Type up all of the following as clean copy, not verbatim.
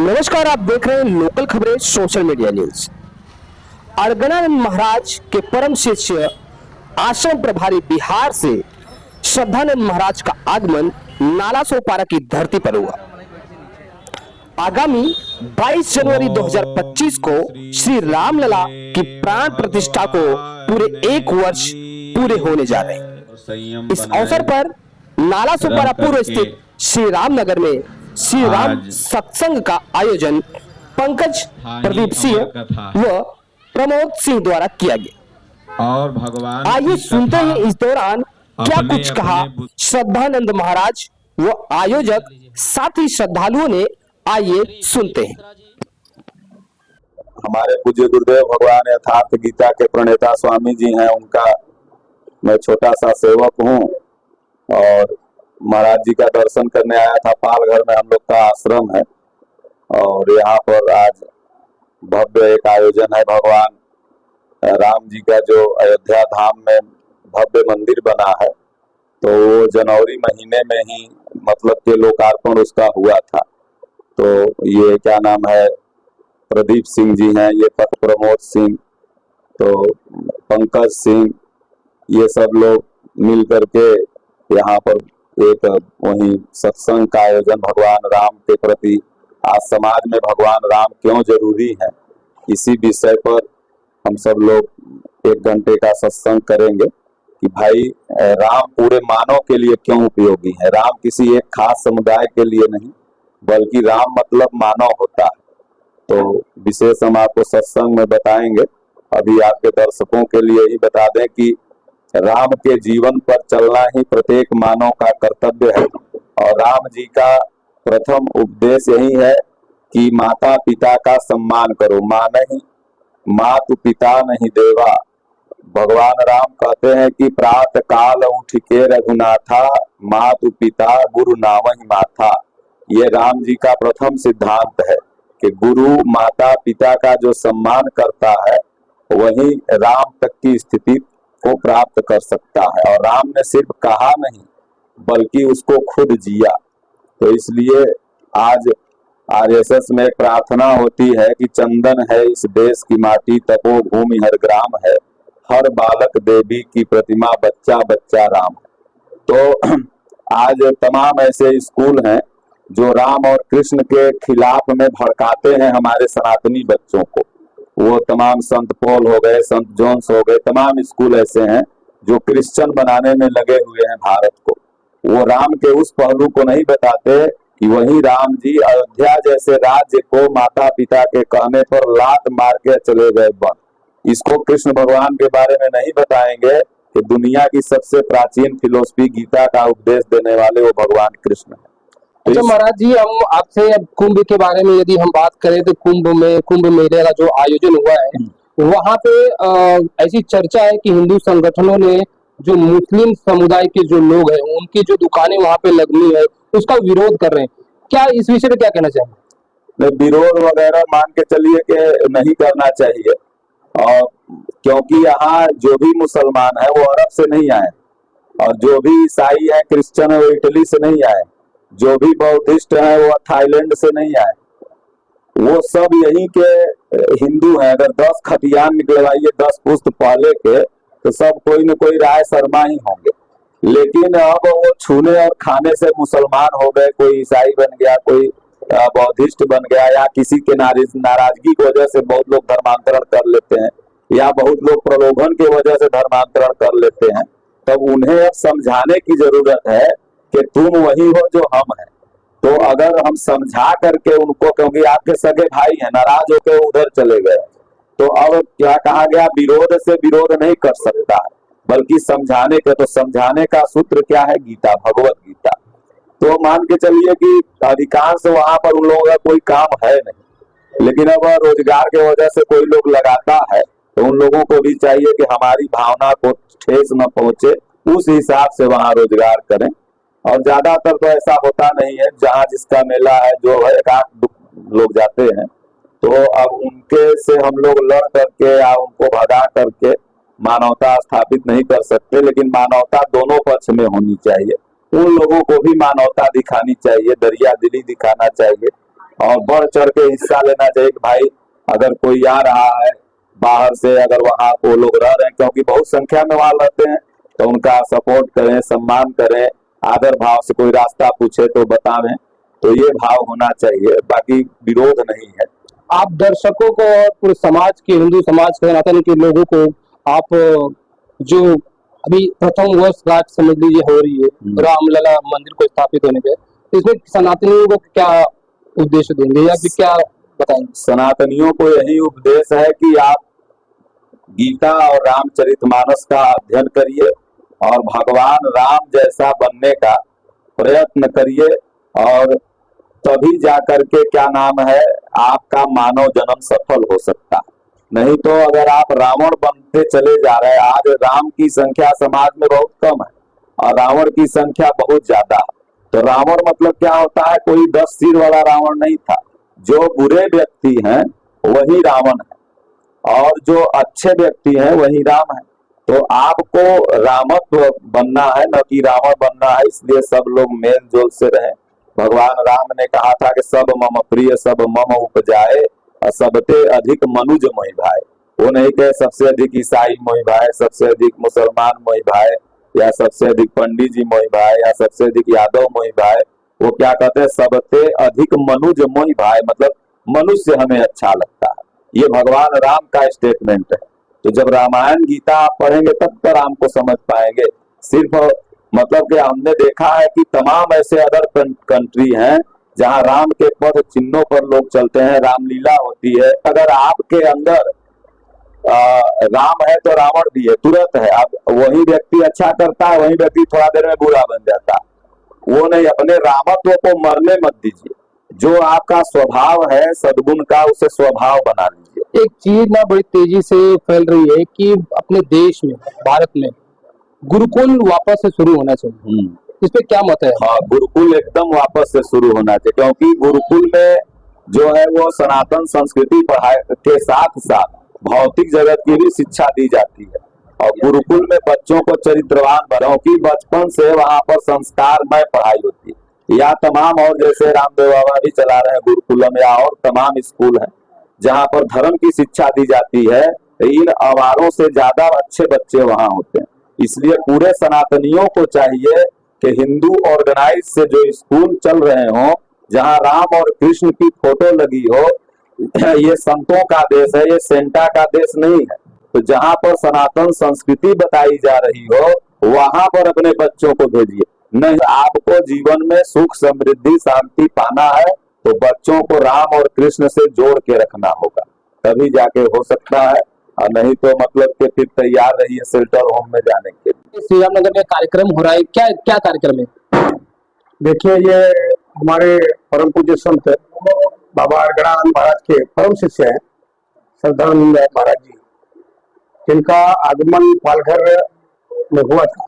नमस्कार, आप देख रहे हैं लोकल खबरें सोशल मीडिया न्यूज। अड़गड़ानंद महाराज के परम शिष्य आश्रम प्रभारी बिहार से श्रद्धानंद महाराज का आगमन नालासोपारा की धरती पर हुआ। आगामी 22 जनवरी 2025 को श्री रामलला की प्राण प्रतिष्ठा को पूरे 1 वर्ष पूरे होने जा रहे हैं। इस अवसर पर नालासोपारा पूर्व स्थित श्री रामनगर में श्री राम सत्संग का आयोजन पंकज प्रदीप सिंह व प्रमोद सिंह द्वारा किया गया। और भगवान आइए सुनते हैं इस दौरान क्या कुछ कहा श्रद्धानंद महाराज व आयोजक, साथ ही श्रद्धालुओं ने। आइए सुनते हैं। हमारे पूज्य गुरुदेव भगवान यथार्थ गीता के प्रणेता स्वामी जी हैं, उनका मैं छोटा सा सेवक हूँ और महाराज जी का दर्शन करने आया था। पालघर में हम लोग का आश्रम है और यहाँ पर आज भव्य एक आयोजन है। भगवान राम जी का जो अयोध्या धाम में भव्य मंदिर बना है, तो वो जनवरी महीने में ही मतलब के लोकार्पण उसका हुआ था। तो ये क्या नाम है, प्रदीप सिंह जी हैं, ये पथ प्रमोद सिंह, तो पंकज सिंह, ये सब लोग मिल करके यहाँ पर एक वही सत्संग का आयोजन भगवान राम के प्रति, आज समाज में भगवान राम क्यों जरूरी है, इसी विषय पर हम सब लोग 1 घंटे का सत्संग करेंगे कि भाई राम पूरे मानव के लिए क्यों उपयोगी है। राम किसी एक खास समुदाय के लिए नहीं, बल्कि राम मतलब मानव होता है। तो विशेष हम आपको सत्संग में बताएंगे। अभी आपके दर्शकों के लिए ही बता दें कि राम के जीवन पर चलना ही प्रत्येक मानव का कर्तव्य है और राम जी का प्रथम उपदेश यही है कि माता पिता का सम्मान करो। माँ नहीं, मातु पिता नहीं देवा। भगवान राम कहते हैं कि प्रातः काल उठ के रघुनाथा, मातु पिता गुरु नामहि माथा। ये राम जी का प्रथम सिद्धांत है कि गुरु माता पिता का जो सम्मान करता है वही राम तक की स्थिति को प्राप्त कर सकता है। और राम ने सिर्फ कहा नहीं बल्कि उसको खुद जिया। तो इसलिए आज आरएसएस में प्रार्थना होती है कि चंदन है इस देश की माटी, तपो भूमि हर ग्राम है, हर बालक देवी की प्रतिमा, बच्चा बच्चा राम। तो आज तमाम ऐसे स्कूल हैं जो राम और कृष्ण के खिलाफ में भड़काते हैं हमारे सनातनी बच्चों को। वो तमाम संत पॉल हो गए, संत जोन्स हो गए, तमाम स्कूल ऐसे हैं जो क्रिश्चियन बनाने में लगे हुए हैं भारत को। वो राम के उस पहलू को नहीं बताते कि वही राम जी अयोध्या जैसे राज्य को माता पिता के कहने पर लात मार के चले गए बन। इसको कृष्ण भगवान के बारे में नहीं बताएंगे कि दुनिया की सबसे प्राचीन फिलोसफी गीता का उपदेश देने वाले वो भगवान कृष्ण है। तो महाराज जी, हम आपसे कुंभ के बारे में यदि हम बात करें तो कुंभ मेले का जो आयोजन हुआ है, वहाँ पे ऐसी चर्चा है कि हिंदू संगठनों ने जो मुस्लिम समुदाय के जो लोग हैं उनकी जो दुकानें वहाँ पे लगनी है उसका विरोध कर रहे हैं। क्या इस विषय में क्या कहना चाहिए? विरोध वगैरह मान के चलिए कि नहीं करना चाहिए, और क्योंकि यहाँ जो भी मुसलमान है वो अरब से नहीं आए और जो भी ईसाई है क्रिश्चियन है वो इटली से नहीं आए, जो भी बौद्धिस्ट है वो थाईलैंड से नहीं आए, वो सब यहीं के हिंदू हैं। अगर 10 खतियान निकलवाइए 10 पुस्त पहले के तो सब कोई न कोई राय शर्मा ही होंगे। लेकिन अब वो छूने और खाने से मुसलमान हो गए, कोई ईसाई बन गया, कोई बौद्धिस्ट बन गया, या किसी के नाराजगी की वजह से बहुत लोग धर्मांतरण कर लेते हैं, या बहुत लोग प्रलोभन की वजह से धर्मांतरण कर लेते हैं। तब उन्हें अब समझाने की जरूरत है कि तुम वही हो जो हम हैं। तो अगर हम समझा करके उनको, क्योंकि आपके सगे भाई हैं, नाराज होकर उधर चले गए, तो अब क्या कहा गया, विरोध से विरोध नहीं कर सकता बल्कि समझाने के। तो समझाने का सूत्र क्या है? गीता, भगवत गीता। तो मान के चलिए कि अधिकांश वहां पर उन लोगों का कोई काम है नहीं, लेकिन अब रोजगार के वजह से कोई लोग लगाता है, तो उन लोगों को भी चाहिए कि हमारी भावना को ठेस न पहुंचे, उस हिसाब से वहां रोजगार करें। और ज्यादातर तो ऐसा होता नहीं है, जहाँ जिसका मेला है जो है 1-8 लोग जाते हैं, तो अब उनके से हम लोग लड़ करके या उनको भगा करके मानवता स्थापित नहीं कर सकते। लेकिन मानवता दोनों पक्ष में होनी चाहिए। उन लोगों को भी मानवता दिखानी चाहिए, दरिया दिली दिखाना चाहिए और बढ़ चढ़ के हिस्सा लेना चाहिए कि भाई अगर कोई आ रहा है बाहर से, अगर वहाँ वो लोग रह रहे हैं, क्योंकि बहुत संख्या में वहां रहते हैं, तो उनका सपोर्ट करें, सम्मान करें, आदर भाव से कोई रास्ता पूछे तो बतावें, तो ये भाव होना चाहिए, बाकी विरोध नहीं है। आप दर्शकों को और पूरे समाज के, हिंदू समाज के, सनातन के लोगों को आप जो अभी प्रथम वर्षगांठ समझ लीजिए हो रही है रामलला मंदिर को स्थापित होने पे, तो इसमें सनातनियों को क्या उद्देश्य देंगे या फिर क्या बताएंगे? सनातनियों को यही उपदेश है कि आप गीता और रामचरितमानस का अध्ययन करिए और भगवान राम जैसा बनने का प्रयत्न करिए, और तभी जाकर के क्या नाम है आपका मानव जन्म सफल हो सकता है। नहीं तो अगर आप रावण बनते चले जा रहे हैं, आज राम की संख्या समाज में बहुत कम है और रावण की संख्या बहुत ज्यादा है, तो रावण मतलब क्या होता है, कोई 10 सिर वाला रावण नहीं था। जो बुरे व्यक्ति हैं वही रावण है और जो अच्छे व्यक्ति हैं वही राम है। तो आपको रामत्व बनना है, न कि रावण बनना है, इसलिए सब लोग मेल जोल से रहें। भगवान राम ने कहा था कि सब मम प्रिय सब मम उपजाए और सबते अधिक मनुज मोहि भाई। वो नहीं कहे सबसे अधिक ईसाई मोहि भाई, सबसे अधिक मुसलमान मोहि भाई, या सबसे अधिक पंडित जी मोहि भाई, या सबसे अधिक यादव मोहि भाई। वो क्या कहते हैं, सबसे अधिक मनुज मोहि भाई, मतलब मनुष्य हमें अच्छा लगता है। ये भगवान राम का स्टेटमेंट है। तो जब रामायण गीता आप पढ़ेंगे तब तो राम को समझ पाएंगे। सिर्फ मतलब कि हमने देखा है कि तमाम ऐसे अदर कंट्री हैं जहां राम के पद चिन्हों पर लोग चलते हैं, रामलीला होती है। अगर आपके अंदर राम है तो रावण भी है, तुरंत है। आप वही व्यक्ति अच्छा करता है, वही व्यक्ति थोड़ा देर में बुरा बन जाता है। वो नहीं, अपने रामत्व को मरने मत दीजिए। जो आपका स्वभाव है सद्गुण का, उसे स्वभाव बना लीजिए। एक चीज ना बड़ी तेजी से फैल रही है कि अपने देश में, भारत में गुरुकुल वापस से शुरू होना चाहिए। इस पे क्या मत है? हाँ, गुरुकुल एकदम वापस से शुरू होना चाहिए, क्योंकि गुरुकुल में जो है वो सनातन संस्कृति पढ़ाई के साथ साथ भौतिक जगत की भी शिक्षा दी जाती है। और गुरुकुल में बच्चों को चरित्रवान बनाओ कि बचपन से वहाँ पर संस्कारमय पढ़ाई होती है। या तमाम और जैसे रामदेव बाबा भी चला रहे हैं गुरुकुलम, या और तमाम स्कूल हैं जहाँ पर धर्म की शिक्षा दी जाती है। इन आवारों से ज्यादा अच्छे बच्चे वहाँ होते हैं। इसलिए पूरे सनातनियों को चाहिए कि हिंदू ऑर्गेनाइज से जो स्कूल चल रहे हों, जहाँ राम और कृष्ण की फोटो लगी हो, ये संतों का देश है, ये सेंटा का देश नहीं है। तो जहाँ पर सनातन संस्कृति बताई जा रही हो वहां पर अपने बच्चों को भेजिए। नहीं, आपको जीवन में सुख समृद्धि शांति पाना है तो बच्चों को राम और कृष्ण से जोड़ के रखना होगा, तभी जाके हो सकता है। और नहीं तो मतलब कि फिर तैयार रहिए शेल्टर होम में जाने के लिए। श्री राम नगर में कार्यक्रम हो रहा है, क्या क्या कार्यक्रम है? देखिए, ये हमारे परम पूज्य संत बाबा अर्गणानंद महाराज के परम शिष्य हैं श्रद्धानंद महाराज जी, जिनका आगमन पालघर में हुआ था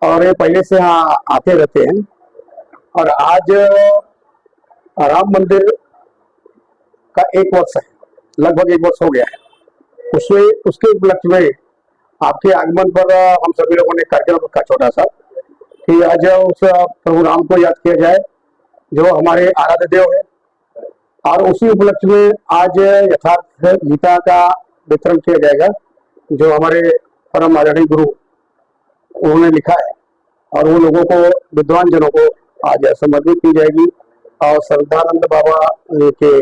और ये पहले से यहाँ आते रहते हैं। और आज राम मंदिर का 1 वर्ष है, लगभग 1 वर्ष हो गया है। उसके उपलक्ष्य में आपके आगमन पर हम सभी लोगों ने कार्यक्रम रखा छोटा सा कि आज उस प्रभु राम को याद किया जाए जो हमारे आराध्य देव है। और उसी उपलक्ष्य में आज यथार्थ गीता का वितरण किया जाएगा जो हमारे परम आदरणीय गुरु उन्होंने लिखा है, और वो लोगों को, विद्वान जनों को आज समर्पित की जाएगी। और श्रद्धानंद बाबा के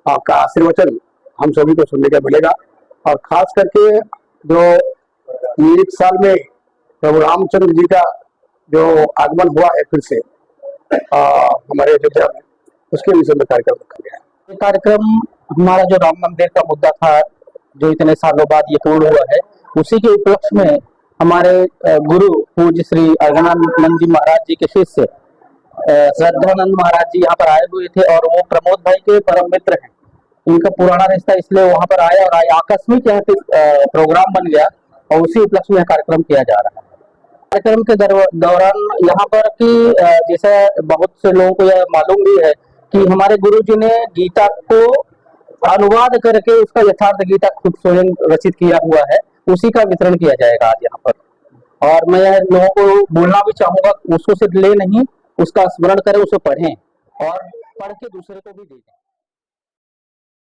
आपका आशीर्वचन हम सभी को सुनने का मिलेगा। और खास करके जो 1 साल में प्रभु रामचंद्र जी का जो आगमन हुआ है फिर से हमारे अयोध्या में, उसके विषय में कार्यक्रम रखा गया है। ये कार्यक्रम हमारा जो राम मंदिर का मुद्दा था जो इतने सालों बाद ये पूर्ण हुआ है, उसी के उपलक्ष्य में हमारे गुरु पूज्य श्री अर्गणानंद जी महाराज जी के शिष्य श्रद्धानंद महाराज जी यहाँ पर आए हुए थे और वो प्रमोद भाई के परम मित्र हैं। उनका पुराना रिश्ता, इसलिए वहां पर आया और आकस्मिक यहाँ पे प्रोग्राम बन गया और उसी उपलक्ष्य में कार्यक्रम किया जा रहा है। कार्यक्रम के दौरान यहाँ पर कि जैसे बहुत से लोगों को यह मालूम भी है कि हमारे गुरु जी ने गीता को अनुवाद करके उसका यथार्थ गीता खुद स्वयं रचित किया हुआ है, उसी का वितरण किया जाएगा आज यहाँ पर। और मैं लोगों को बोलना भी चाहूंगा, उसको सिर्फ ले नहीं, उसका स्मरण करें, उसे पढ़ें। और पढ़ के दूसरे को भी दे दें।